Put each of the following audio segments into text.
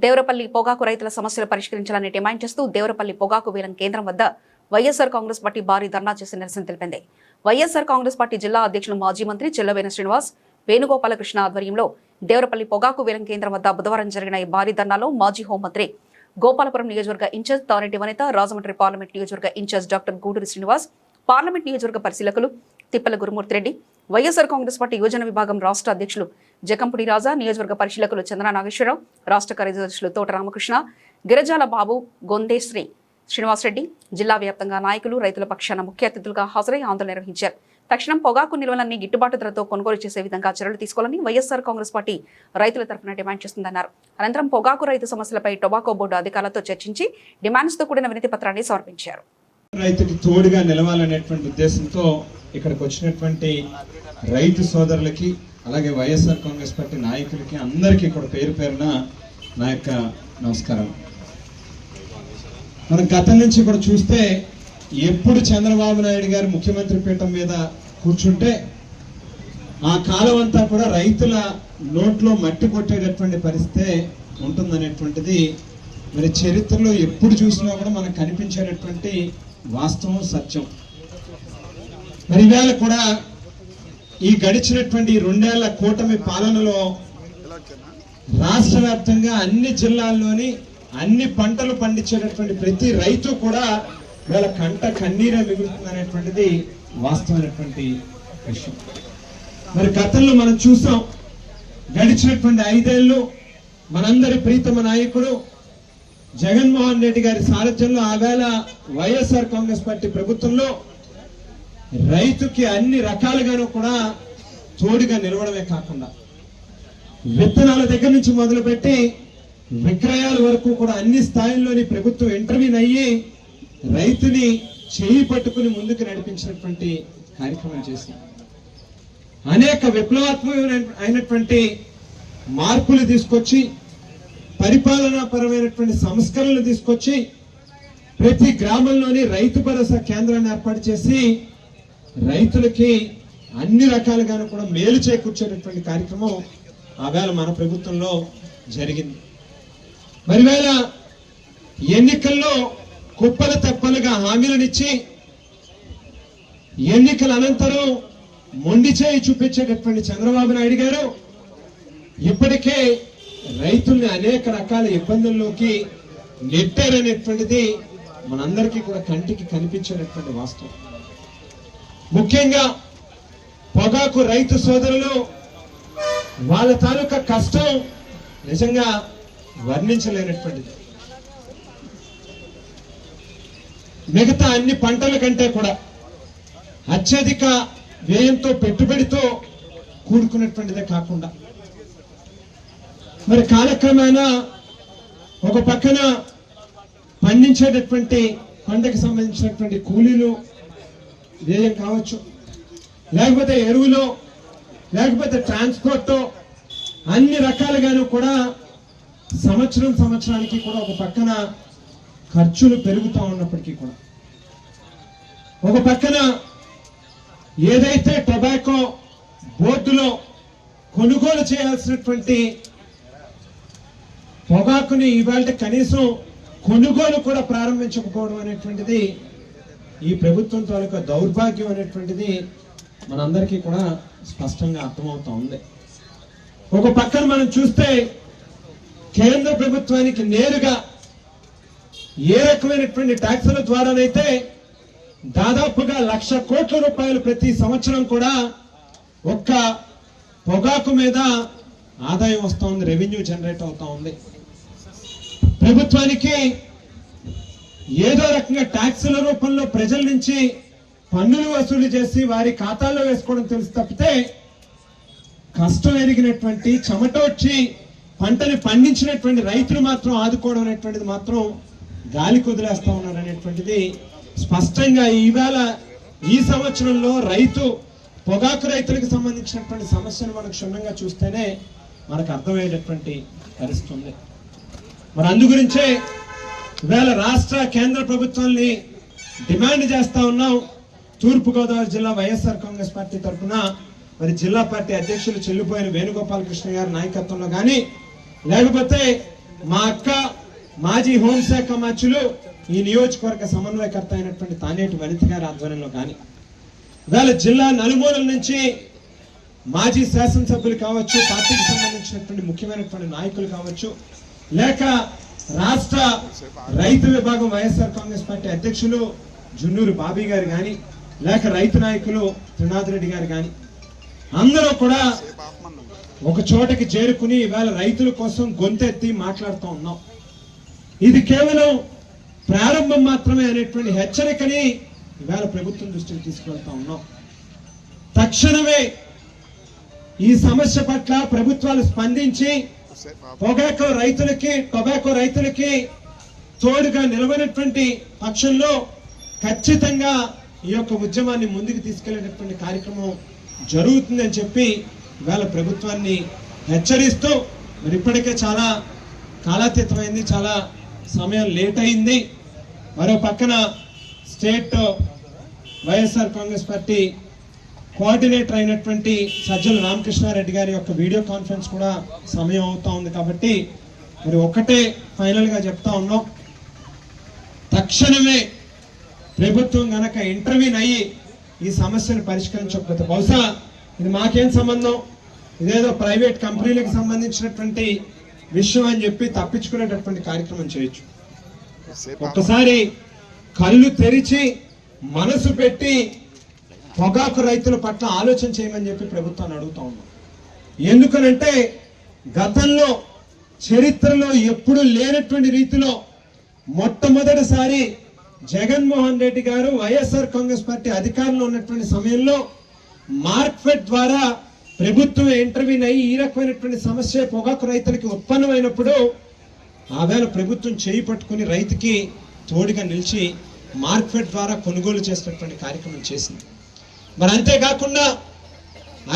దేవరపల్లి పొగాకు రైతుల సమస్యలు పరిష్కరించాలని డిమాండ్ చేస్తూ దేవరపల్లి పొగాకు వేలం కేంద్రం వద్ద వైఎస్ఆర్ కాంగ్రెస్ పార్టీ భారీ ధర్నా చేసి నిరసన తెలిపింది. వైఎస్ఆర్ కాంగ్రెస్ పార్టీ జిల్లా అధ్యక్షులు మాజీ మంత్రి చెల్లవేన శ్రీనివాస్, వేణుగోపాలకృష్ణ ఆధ్వర్యంలో దేవరపల్లి పొగాకు వేలం కేంద్రం వద్ద బుధవారం జరిగిన ఈ భారీ ధర్నాలో మాజీ హోంమంత్రి, గోపాలపురం నియోజకవర్గ ఇన్ఛార్జ్ తారెడ్డి వనిత, రాజమండ్రి పార్లమెంట్ నియోజకవర్గ incharge doctor Guduri Srinivas, parliament నియోజకవర్గ పరిశీలకులు తిప్పల గురుమూర్తి రెడ్డి, వైఎస్ఆర్ కాంగ్రెస్ పార్టీ యువజన విభాగం రాష్ట్ర అధ్యక్షులు జకంపుడి రాజా, నియోజకవర్గ పరిశీలకులు చంద్ర నాగేశ్వరరావు, రాష్ట్ర కార్యదర్శులు తోట రామకృష్ణ, గిరిజాల బాబు, గొందే శ్రీనివాసరెడ్డి, జిల్లా వ్యాప్తంగా నాయకులు రైతుల పక్షాన ముఖ్య అతిథులుగా హాజరై ఆందోళన నిర్వహించారు. తక్షణం పొగాకు నిల్వలన్నీ గిట్టుబాటు ధరతో కొనుగోలు చేసే విధంగా చర్యలు తీసుకోవాలని వైఎస్ఆర్ కాంగ్రెస్ పార్టీ రైతుల తరఫున డిమాండ్ చేస్తుందన్నారు. అనంతరం పొగాకు రైతు సమస్యలపై టొబాకో బోర్డు అధికారులతో చర్చించి డిమాండ్స్తో కూడిన వినతి పత్రాన్ని సమర్పించారు. రైతుకి తోడుగా నిలవాలనేటువంటి ఉద్దేశంతో ఇక్కడికి వచ్చినటువంటి రైతు సోదరులకి, అలాగే వైఎస్ఆర్ కాంగ్రెస్ పార్టీ నాయకులకి అందరికీ కూడా పేరు పేరున నా యొక్క నమస్కారం. మనం గతం నుంచి కూడా చూస్తే ఎప్పుడు చంద్రబాబు నాయుడు గారు ముఖ్యమంత్రి పీఠం మీద కూర్చుంటే ఆ కాలం అంతా కూడా రైతుల నోట్లో మట్టి కొట్టేటటువంటి పరిస్థితే ఉంటుందనేటువంటిది మరి చరిత్రలో ఎప్పుడు చూసినా కూడా మనకు కనిపించేటటువంటి వాస్తవం, సత్యం. మరి ఇవాళ కూడా ఈ గడిచినటువంటి 2 ఏళ్ల కూటమి పాలనలో రాష్ట్ర వ్యాప్తంగా అన్ని జిల్లాల్లోని అన్ని పంటలు పండించేటటువంటి ప్రతి రైతు కూడా వీళ్ళ కంట కన్నీరే మిగులుతుందనేటువంటిది వాస్తవమైనటువంటి విషయం. మరి గతంలో మనం చూసాం, గడిచినటువంటి 5 ఏళ్ళు మనందరి ప్రీతమ నాయకుడు జగన్మోహన్ రెడ్డి గారి సారథ్యంలో ఆవేళ వైఎస్ఆర్ కాంగ్రెస్ పార్టీ ప్రభుత్వంలో రైతుకి అన్ని రకాలుగాను కూడా తోడుగా నిలవడమే కాకుండా విత్తనాల దగ్గర నుంచి మొదలుపెట్టి విక్రయాల వరకు కూడా అన్ని స్థాయిల్లోని ప్రభుత్వం ఇంటర్వ్యూన్ అయ్యి రైతుని చేయి పట్టుకుని ముందుకు నడిపించినటువంటి కార్యక్రమం చేసింది. అనేక విప్లవాత్మకమైనటువంటి మార్పులు తీసుకొచ్చి, పరిపాలనా పరమైనటువంటి సంస్కరణలు తీసుకొచ్చి ప్రతి గ్రామంలోని రైతు భరోసా కేంద్రాన్ని ఏర్పాటు చేసి రైతులకి అన్ని రకాలుగాను కూడా మేలు చేకూర్చేటటువంటి కార్యక్రమం ఆవేళ మన ప్రభుత్వంలో జరిగింది. మరి వేళ ఎన్నికల్లో కుప్పలు తెప్పలుగా హామీలనిచ్చి ఎన్నికల అనంతరం మొండి చేయి చూపించేటటువంటి చంద్రబాబు నాయుడు గారు ఇప్పటికే రైతుల్ని అనేక రకాల ఇబ్బందుల్లోకి నెట్టారనేటువంటిది మనందరికీ కూడా కంటికి కనిపించేటటువంటి వాస్తవం. ముఖ్యంగా పొగాకు రైతు సోదరులు వాళ్ళ తాలూకా కష్టం నిజంగా వర్ణించలేనటువంటిది. మిగతా అన్ని పంటల కంటే కూడా అత్యధిక వ్యయంతో, పెట్టుబడితో కూడుకున్నటువంటిదే కాకుండా మరి కాలక్రమేణా ఒక పక్కన పండించేటటువంటి పంటకు సంబంధించినటువంటి కూలీలు వ్యయం కావచ్చు, లేకపోతే ఎరువులు, లేకపోతే ట్రాన్స్పోర్ట్, అన్ని రకాలుగాను కూడా సంవత్సరానికి కూడా ఒక పక్కన ఖర్చులు పెరుగుతూ ఉన్నప్పటికీ కూడా ఒక పక్కన ఏదైతే టొబాకో బోర్డులో కొనుగోలు చేయాల్సినటువంటి పొగాకుని ఇవాళ కనీసం కొనుగోలు కూడా ప్రారంభించకపోవడం అనేటువంటిది ఈ ప్రభుత్వం తాలూకా దౌర్భాగ్యం అనేటువంటిది మనందరికీ కూడా స్పష్టంగా అర్థమవుతా ఉంది. ఒక పక్కన మనం చూస్తే కేంద్ర ప్రభుత్వానికి నేరుగా ఏ రకమైనటువంటి ట్యాక్సుల ద్వారానైతే దాదాపుగా 1,00,000 కోట్ల రూపాయలు ప్రతి సంవత్సరం కూడా ఒక్క పొగాకు మీద ఆదాయం వస్తూ ఉంది, రెవెన్యూ జనరేట్ అవుతా ఉంది. ప్రభుత్వానికి ఏదో రకంగా ట్యాక్సుల రూపంలో ప్రజల నుంచి పన్నులు వసూలు చేసి వారి ఖాతాల్లో వేసుకోవడం తెలుసు తప్పితే కష్టం ఎరిగినటువంటి, చెమటోడ్చి పంటని పండించినటువంటి రైతులు మాత్రం ఆదుకోవడం అనేటువంటిది మాత్రం గాలి కుదిలేస్తా ఉన్నారు అనేటువంటిది స్పష్టంగా ఈవేళ ఈ సంవత్సరంలో పొగాకు రైతులకు సంబంధించినటువంటి సమస్యను మనకు క్షుణ్ణంగా చూస్తేనే మనకు అర్థమయ్యేటటువంటి పరిస్థితి ఉంది. మరి అందు గురించే ఇవాళ రాష్ట్ర కేంద్ర ప్రభుత్వాన్ని డిమాండ్ చేస్తా ఉన్నాం. తూర్పుగోదావరి జిల్లా వైఎస్ఆర్ కాంగ్రెస్ పార్టీ తరఫున మరి జిల్లా పార్టీ అధ్యక్షులు చెల్లిపోయిన వేణుగోపాలకృష్ణ గారి నాయకత్వంలో కానీ, లేకపోతే మా అక్క మాజీ హోంశాఖ మంత్రులు ఈ నియోజకవర్గ సమన్వయకర్త అయినటువంటి తానేటి వనిత గారి ఆధ్వర్యంలో కానీ ఇవాళ జిల్లా నలుమూలల నుంచి మాజీ శాసనసభ్యులు కావచ్చు, పార్టీకి సంబంధించినటువంటి ముఖ్యమైనటువంటి నాయకులు కావచ్చు, లేక రాష్ట్ర రైతు విభాగం వైఎస్ఆర్ కాంగ్రెస్ పార్టీ అధ్యక్షులు జున్నూరు బాబీ గారు కానీ, లేక రైతు నాయకులు త్రినాథ్ రెడ్డి గారు కానీ అందరూ కూడా ఒక చోటకి చేరుకుని ఇవాళ రైతుల కోసం గొంతెత్తి మాట్లాడుతూ ఉన్నాం. ఇది కేవలం ప్రారంభం మాత్రమే అనేటువంటి హెచ్చరికని ఇవాళ ప్రభుత్వం దృష్టికి తీసుకెళ్తా ఉన్నాం. తక్షణమే ఈ సమస్య పట్ల ప్రభుత్వాలు స్పందించి టొబాకో రైతులకి తోడుగా నిలవనటువంటి పక్షంలో ఖచ్చితంగా ఈ యొక్క ఉద్యమాన్ని ముందుకు తీసుకెళ్లేటటువంటి కార్యక్రమం జరుగుతుందని చెప్పి ఇవాళ ప్రభుత్వాన్ని హెచ్చరిస్తూ, మరి ఇప్పటికే చాలా కాలాతీతమైంది, చాలా సమయం లేట్ అయింది. మరో పక్కన state YSR Congress party coordinator అయినటువంటి సజ్జల రామకృష్ణారెడ్డి గారి యొక్క వీడియో కాన్ఫరెన్స్ కూడా సమయం అవుతా ఉంది. కాబట్టి మరి ఒక్కటే ఫైనల్ గా చెప్తా ఉన్నాం, తక్షణమే ప్రభుత్వం గనక ఇంటర్వ్యూన్ అయ్యి ఈ సమస్యను పరిష్కరించకపోతే, బహుశా ఇది మాకేం సంబంధం, ఇదేదో ప్రైవేట్ కంపెనీలకు సంబంధించినటువంటి విషయం అని చెప్పి తప్పించుకునేటటువంటి కార్యక్రమం చేయొచ్చు. ఒక్కసారి కళ్ళు తెరిచి మనసు పెట్టి పొగాకు రైతుల పట్ల ఆలోచన చేయమని చెప్పి ప్రభుత్వాన్ని అడుగుతా ఉన్నాం. ఎందుకనంటే గతంలో చరిత్రలో ఎప్పుడు లేనటువంటి రీతిలో మొట్టమొదటిసారి జగన్మోహన్ రెడ్డి గారు వైఎస్ఆర్ కాంగ్రెస్ పార్టీ అధికారంలో ఉన్నటువంటి సమయంలో మార్క్ఫెడ్ ద్వారా ప్రభుత్వం ఇంటర్వ్యూన్ అయ్యి ఈ రకమైనటువంటి సమస్య పొగాకు రైతులకి ఉత్పన్నమైనప్పుడు ఆవేళ ప్రభుత్వం చేయి పట్టుకుని రైతుకి తోడుగా నిలిచి మార్క్ఫెడ్ ద్వారా కొనుగోలు చేసినటువంటి కార్యక్రమం చేసింది. మరి అంతేకాకుండా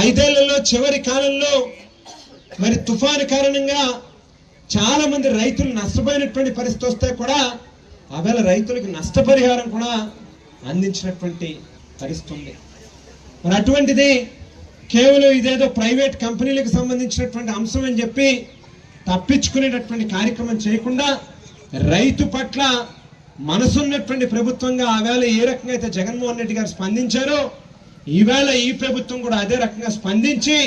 5 ఏళ్లలో చివరి కాలంలో మరి తుఫాను కారణంగా చాలా మంది రైతులు నష్టపోయినటువంటి పరిస్థితి వస్తే కూడా ఆవేళ రైతులకి నష్టపరిహారం కూడా అందించినటువంటి పరిస్థితి ఉంది. మరి అటువంటిది కేవలం ఇదేదో ప్రైవేట్ కంపెనీలకు సంబంధించినటువంటి అంశం అని చెప్పి తప్పించుకునేటటువంటి కార్యక్రమం చేయకుండా రైతు పట్ల మనసున్నటువంటి ప్రభుత్వంగా ఆవేళ ఏ రకంగా అయితే జగన్మోహన్ రెడ్డి గారు స్పందించారో ఈవేళ ఈ ప్రభుత్వం కూడా అదే రకంగా స్పందించి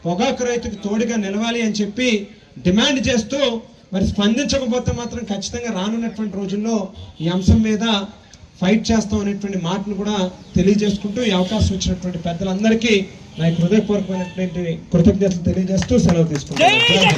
పొగాకు రైతుకు తోడుగా నిలవాలి అని చెప్పి డిమాండ్ చేస్తూ, మరి స్పందించకపోతే మాత్రం ఖచ్చితంగా రానున్నటువంటి రోజుల్లో ఈ అంశం మీద ఫైట్ చేస్తాం అనేటువంటి మాటను కూడా తెలియజేసుకుంటూ ఈ అవకాశం ఇచ్చినటువంటి పెద్దలందరికీ నా హృదయపూర్వకమైనటువంటి కృతజ్ఞతలు తెలియజేస్తూ సెలవు తీసుకుంటాను.